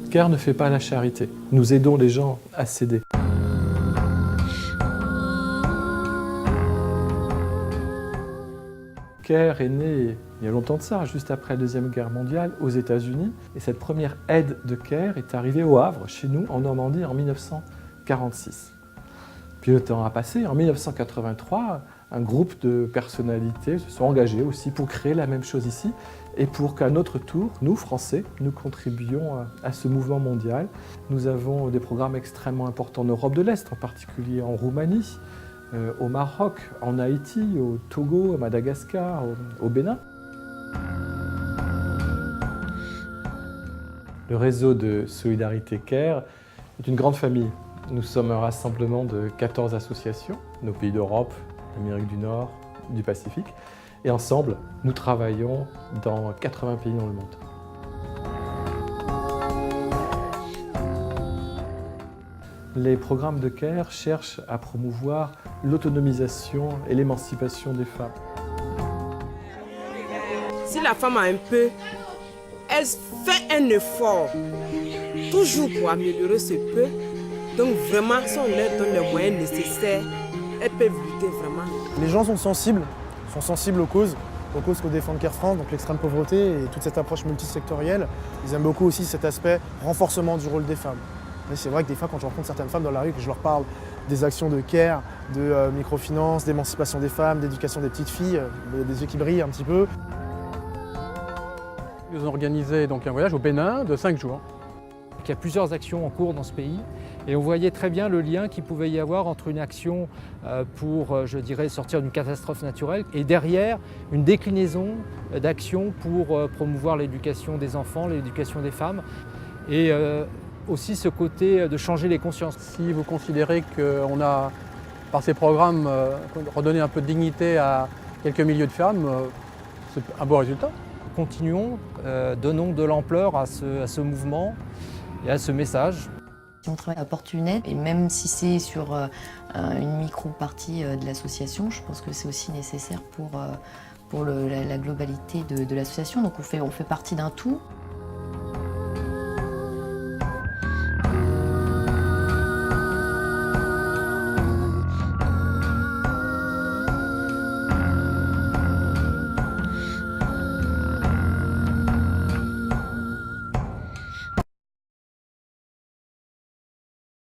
CARE ne fait pas la charité. Nous aidons les gens à s'aider. CARE est né il y a longtemps de ça, juste après la Deuxième Guerre mondiale, aux États-Unis. Et cette première aide de CARE est arrivée au Havre, chez nous, en Normandie, en 1946. Puis le temps a passé. En 1983, un groupe de personnalités se sont engagés aussi pour créer la même chose ici et pour qu'à notre tour, nous, Français, nous contribuions à ce mouvement mondial. Nous avons des programmes extrêmement importants en Europe de l'Est, en particulier en Roumanie, au Maroc, en Haïti, au Togo, à Madagascar, au Bénin. Le réseau de Solidarité CARE est une grande famille. Nous sommes un rassemblement de 14 associations, nos pays d'Europe, d'Amérique du Nord, du Pacifique. Et ensemble, nous travaillons dans 80 pays dans le monde. Les programmes de CARE cherchent à promouvoir l'autonomisation et l'émancipation des femmes. Si la femme a un peu, elle fait un effort, toujours pour améliorer ce peu. Donc vraiment, si on leur donne les moyens nécessaires, elles peuvent lutter vraiment. Les gens sont sensibles aux causes que défend CARE France, donc l'extrême pauvreté et toute cette approche multisectorielle. Ils aiment beaucoup aussi cet aspect renforcement du rôle des femmes. Mais c'est vrai que des fois, quand je rencontre certaines femmes dans la rue, que je leur parle des actions de CARE, de microfinance, d'émancipation des femmes, d'éducation des petites filles, il y a des yeux qui brillent un petit peu. Ils ont organisé donc un voyage au Bénin de 5 jours. Il y a plusieurs actions en cours dans ce pays et on voyait très bien le lien qu'il pouvait y avoir entre une action pour, je dirais, sortir d'une catastrophe naturelle et derrière une déclinaison d'actions pour promouvoir l'éducation des enfants, l'éducation des femmes et aussi ce côté de changer les consciences. Si vous considérez qu'on a, par ces programmes, redonné un peu de dignité à quelques milliers de femmes, c'est un beau résultat. Continuons, donnons de l'ampleur à ce mouvement et à ce message. On travaille à porte une aide et même si c'est sur une micro-partie de l'association, je pense que c'est aussi nécessaire pour la globalité de l'association. Donc on fait partie d'un tout.